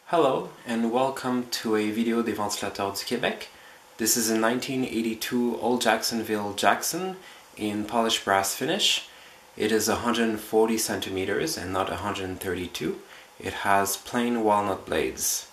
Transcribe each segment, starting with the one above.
Hello and welcome to a video des ventilateurs du Québec. This is a 1982 Old Jacksonville Jackson in polished brass finish. It is 140 centimeters and not 132. It has plain walnut blades.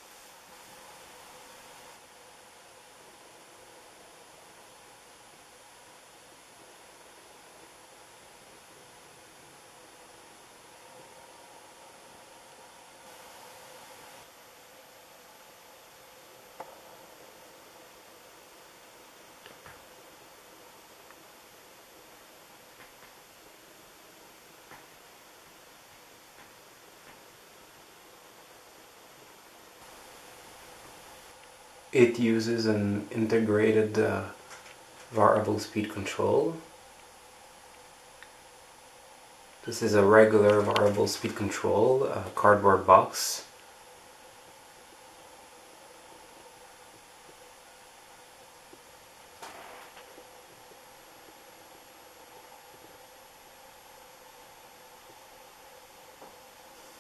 It uses an integrated variable speed control. This is a regular variable speed control, cardboard box.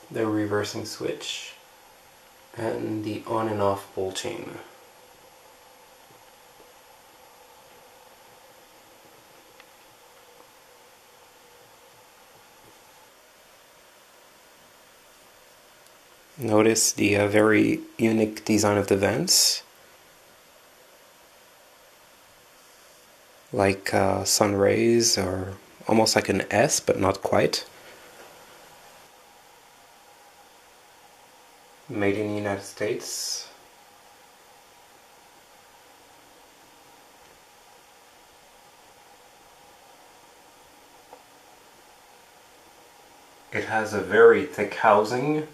The reversing switch and the on and off ball chain. Notice the very unique design of the vents, like sun rays, or almost like an S, but not quite. Made in the United States. It has a very thick housing.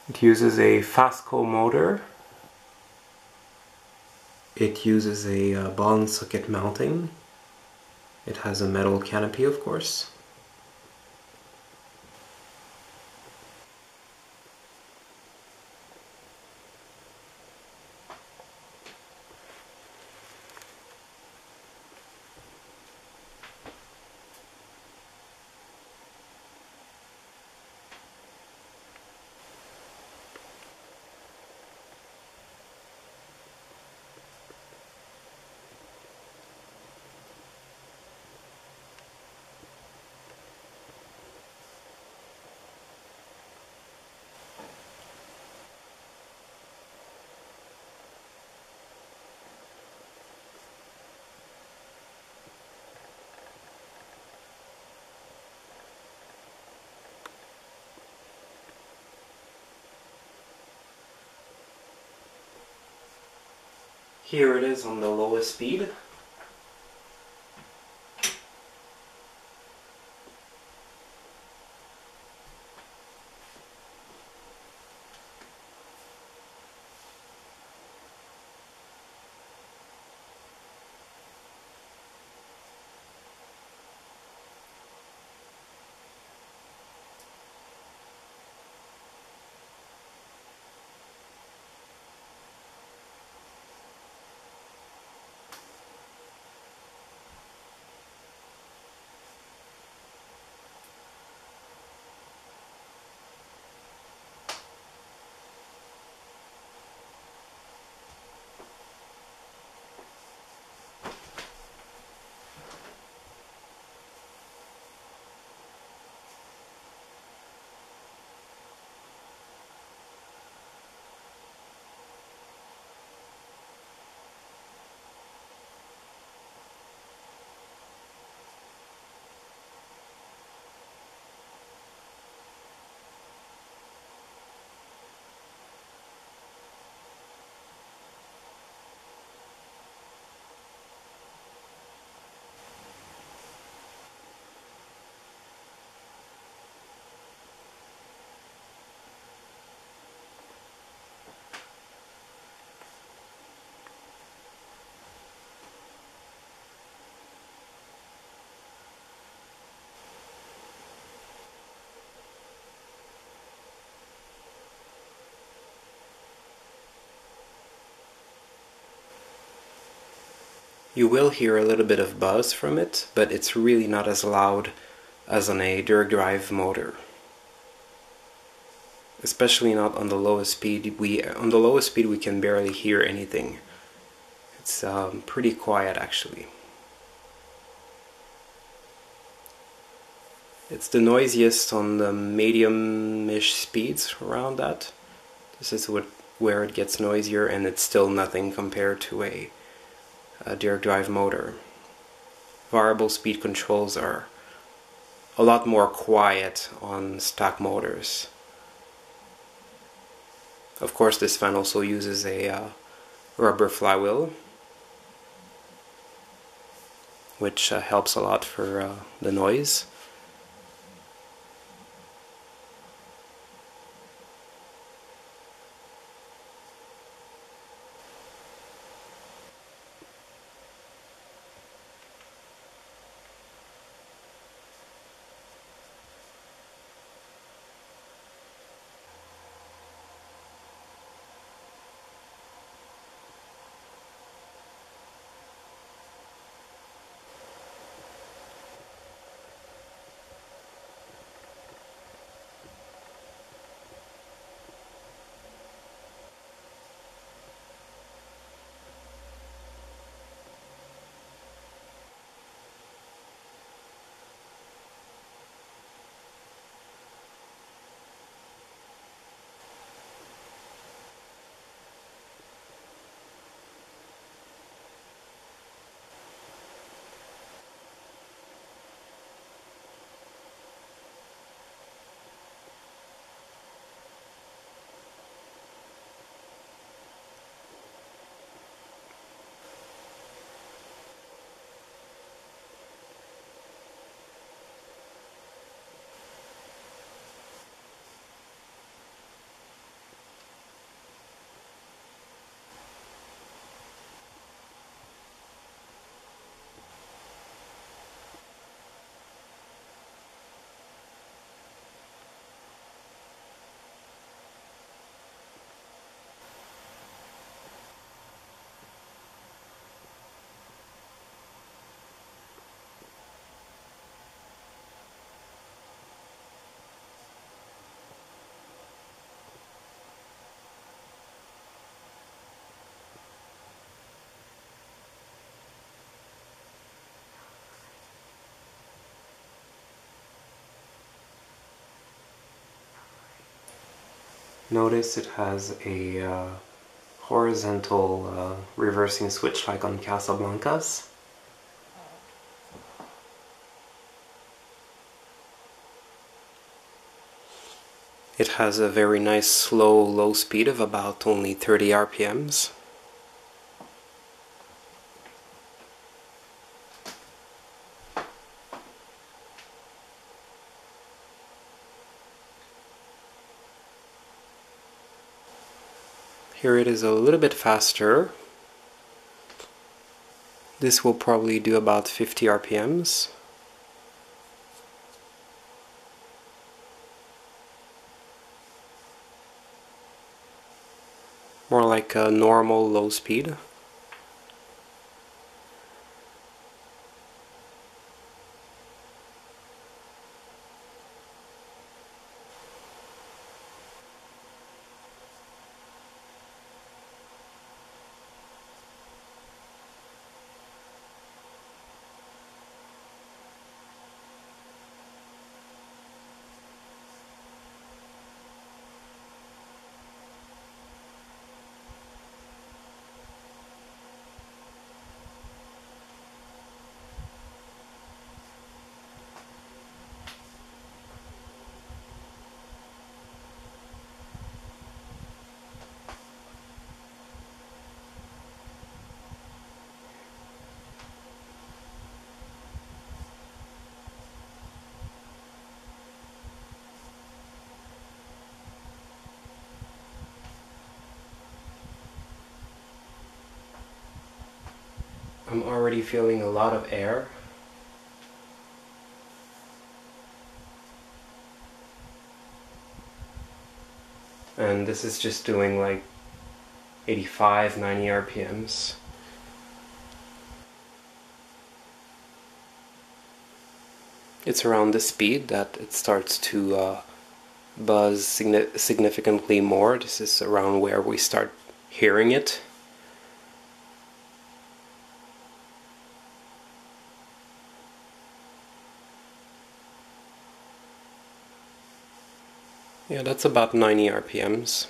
It uses a Fasco motor. It uses a ball and socket mounting. It has a metal canopy, of course. Here it is on the lowest speed. You will hear a little bit of buzz from it, but it's really not as loud as on a direct drive motor. Especially not on the lowest speed. On the lowest speed we can barely hear anything. It's pretty quiet actually. It's the noisiest on the medium-ish speeds around that. This is where it gets noisier, and it's still nothing compared to a direct drive motor. Variable speed controls are a lot more quiet on stock motors. Of course, this fan also uses a rubber flywheel, which helps a lot for the noise. Notice it has a horizontal reversing switch like on Casablancas. It has a very nice slow low speed of about only 30 RPMs. Here it is a little bit faster. This will probably do about 50 RPMs. More like a normal low speed. I'm already feeling a lot of air. And this is just doing like 85, 90 RPMs. It's around the speed that it starts to buzz significantly more. This is around where we start hearing it. Yeah, that's about 90 RPMs.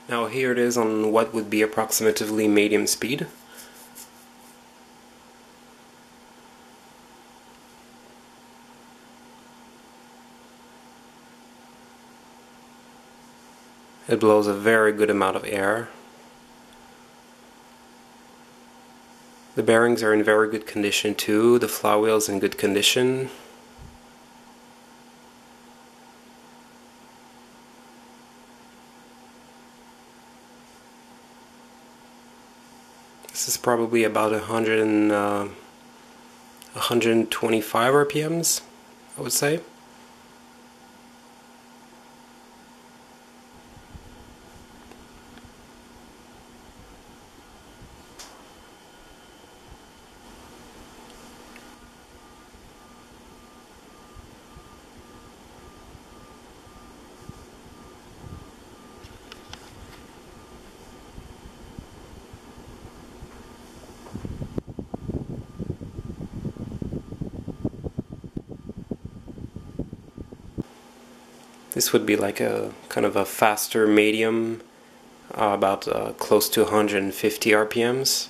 Now here it is on what would be approximately medium speed. It blows a very good amount of air. The bearings are in very good condition too, the flywheel's in good condition. This is probably about 125 RPMs, I would say. This would be like a kind of a faster medium, about close to 150 RPMs.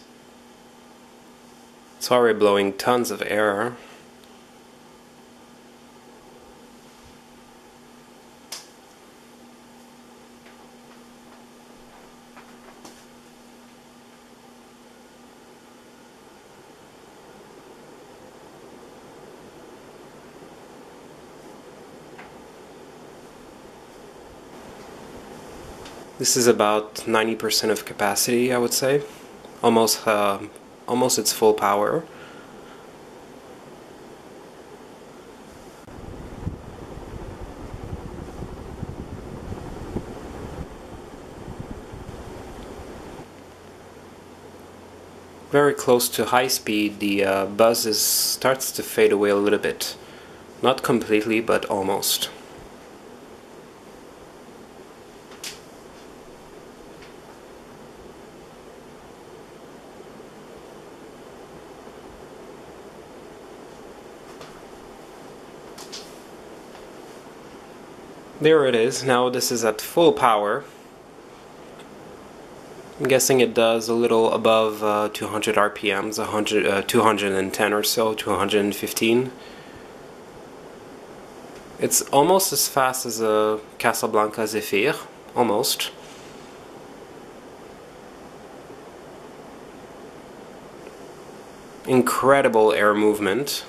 It's already blowing tons of air. This is about 90% of capacity, I would say. Almost its full power. Very close to high speed, the buzz starts to fade away a little bit. Not completely, but almost. There it is. Now this is at full power. I'm guessing it does a little above 200 RPMs, 210 or so, 215. It's almost as fast as a Casablanca Zephyr, almost. Incredible air movement.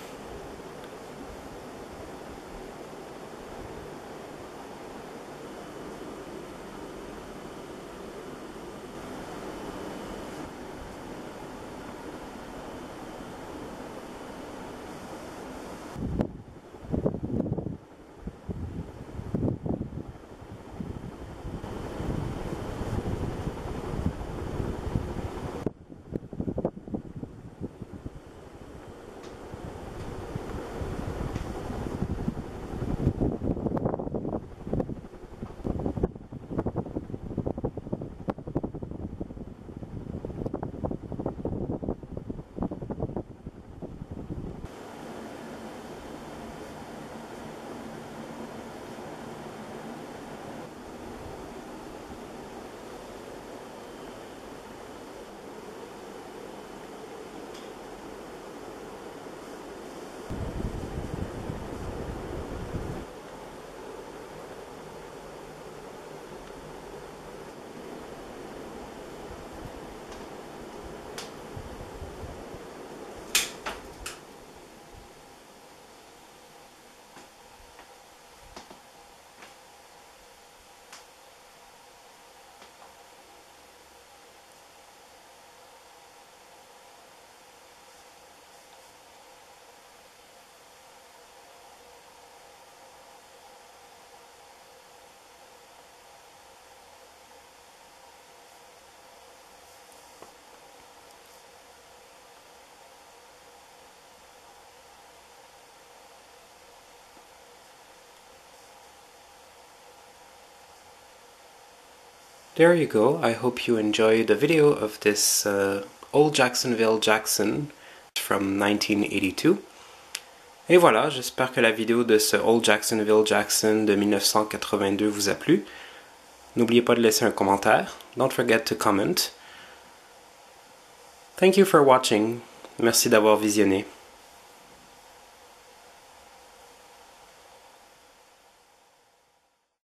there you go. I hope you enjoyed the video of this Old Jacksonville Jackson from 1982. Et voilà, j'espère que la vidéo de ce Old Jacksonville Jackson de 1982 vous a plu. N'oubliez pas de laisser un commentaire. Don't forget to comment. Thank you for watching. Merci d'avoir visionné.